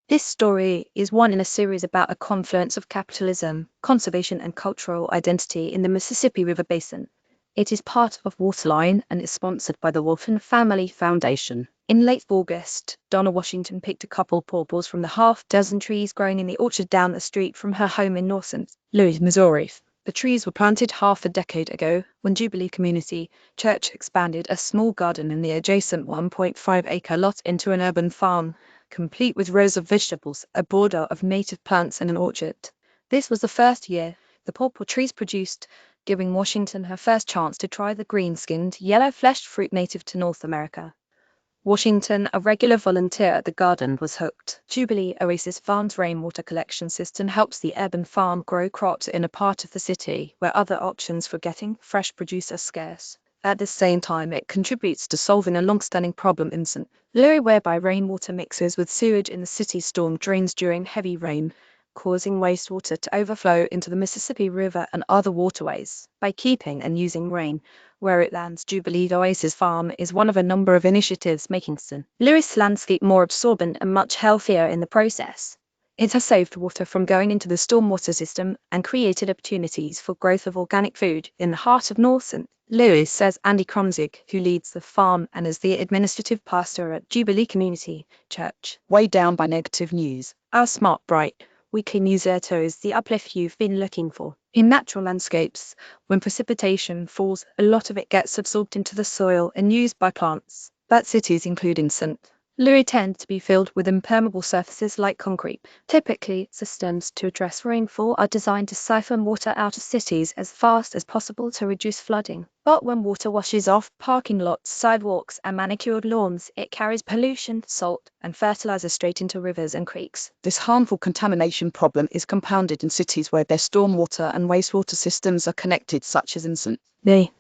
This story is one in a series about a confluence of capitalism, conservation, and cultural identity in the Mississippi River Basin. It is part of Waterline and is sponsored by the Walton Family Foundation. In late August, Donna Washington picked a couple pawpaws from the half-dozen trees growing in the orchard down the street from her home in North St. Louis, Missouri. The trees were planted half a decade ago when Jubilee Community Church expanded a small garden in the adjacent 1.5-acre lot into an urban farm, complete with rows of vegetables, a border of native plants, and an orchard. This was the first year the pawpaw trees produced, giving Washington her first chance to try the green-skinned, yellow-fleshed fruit native to North America. Washington, a regular volunteer at the garden, was hooked. Jubilee Oasis Farm's rainwater collection system helps the urban farm grow crops in a part of the city where other options for getting fresh produce are scarce. At the same time, it contributes to solving a long-standing problem in St. Louis whereby rainwater mixes with sewage in the city's storm drains during heavy rain, causing wastewater to overflow into the Mississippi River and other waterways. By keeping and using rain where it lands, Jubilee Oasis Farm is one of a number of initiatives making St. Louis landscape more absorbent and much healthier in the process. It has saved water from going into the stormwater system and created opportunities for growth of organic food in the heart of North St. Louis, says Andy Krumzig, who leads the farm and is the administrative pastor at Jubilee Community Church. Weighed down by negative news, our smart, bright weekly newsletter is the uplift you've been looking for. In natural landscapes, when precipitation falls, a lot of it gets absorbed into the soil and used by plants. But cities, including St. Louis, tend to be filled with impermeable surfaces like concrete. Typically, systems to address rainfall are designed to siphon water out of cities as fast as possible to reduce flooding. But when water washes off parking lots, sidewalks, and manicured lawns, it carries pollution, salt, and fertilizer straight into rivers and creeks. This harmful contamination problem is compounded in cities where their stormwater and wastewater systems are connected, such as in St. Louis.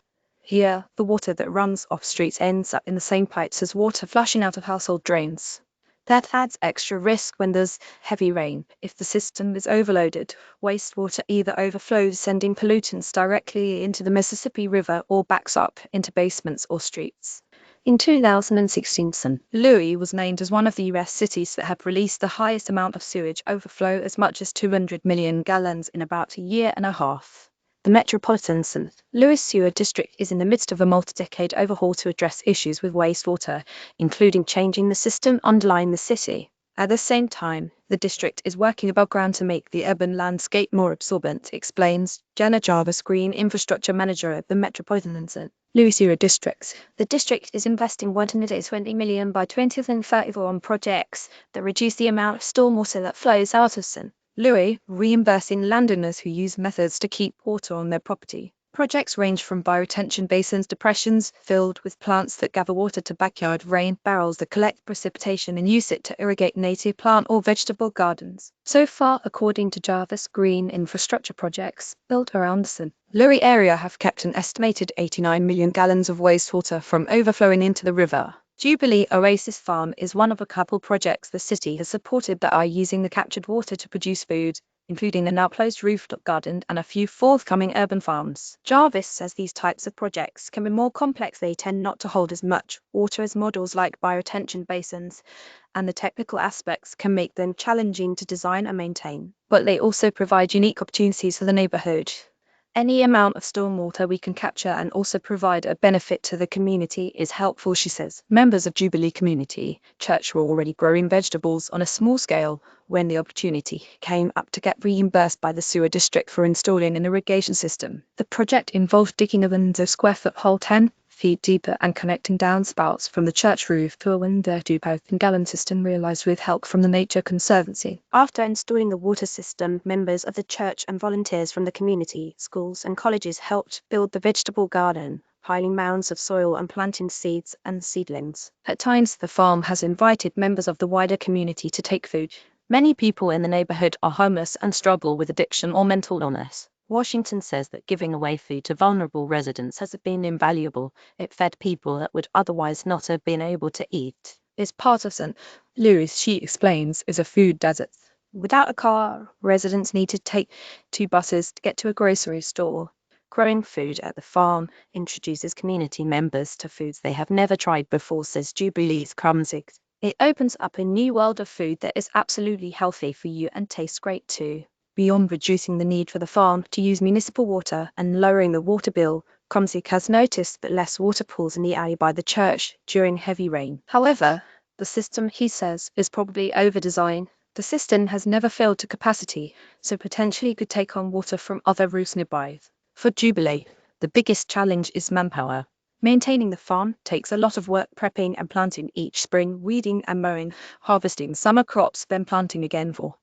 Here, the water that runs off streets ends up in the same pipes as water flushing out of household drains. That adds extra risk when there's heavy rain. If the system is overloaded, wastewater either overflows, sending pollutants directly into the Mississippi River, or backs up into basements or streets. In 2016, St. Louis was named as one of the U.S. cities that have released the highest amount of sewage overflow, as much as 200 million gallons in about a year and a half. The Metropolitan St. Louis Sewer District is in the midst of a multi-decade overhaul to address issues with wastewater, including changing the system underlying the city. At the same time, the district is working above ground to make the urban landscape more absorbent, explains Jenna Jarvis, Green Infrastructure Manager at the Metropolitan St. Louis Sewer District. The district is investing $120 million by 2034 on projects that reduce the amount of stormwater that flows out of St. Louis, reimbursing landowners who use methods to keep water on their property. Projects range from bioretention basins, depressions filled with plants that gather water, to backyard rain barrels that collect precipitation and use it to irrigate native plant or vegetable gardens. So far, according to Jarvis, green infrastructure projects built around the St. Louis area have kept an estimated 89 million gallons of wastewater from overflowing into the river. Jubilee Oasis Farm is one of a couple projects the city has supported that are using the captured water to produce food, including a now closed rooftop garden and a few forthcoming urban farms. Jarvis says these types of projects can be more complex. They tend not to hold as much water as models like bioretention basins, and the technical aspects can make them challenging to design and maintain. But they also provide unique opportunities for the neighborhood. Any amount of stormwater we can capture and also provide a benefit to the community is helpful, she says. Members of Jubilee Community Church were already growing vegetables on a small scale when the opportunity came up to get reimbursed by the sewer district for installing an irrigation system. The project involved digging a 100-square-foot hole 10 feet deeper and connecting downspouts from the church roof to a 132,000-gallon system realized with help from the Nature Conservancy. After installing the water system, members of the church and volunteers from the community, schools and colleges helped build the vegetable garden, piling mounds of soil and planting seeds and seedlings. At times, the farm has invited members of the wider community to take food. Many people in the neighborhood are homeless and struggle with addiction or mental illness. Washington says that giving away food to vulnerable residents has been invaluable. It fed people that would otherwise not have been able to eat. It's part of St. Louis, she explains, is a food desert. Without a car, residents need to take 2 buses to get to a grocery store. Growing food at the farm introduces community members to foods they have never tried before, says Jubilee's Krumzig. It opens up a new world of food that is absolutely healthy for you and tastes great too. Beyond reducing the need for the farm to use municipal water and lowering the water bill, Krumsiek has noticed that less water pools in the alley by the church during heavy rain. However, the system, he says, is probably over-designed. The cistern has never filled to capacity, so potentially could take on water from other roofs nearby. For Jubilee, the biggest challenge is manpower. Maintaining the farm takes a lot of work, prepping and planting each spring, weeding and mowing, harvesting summer crops, then planting again for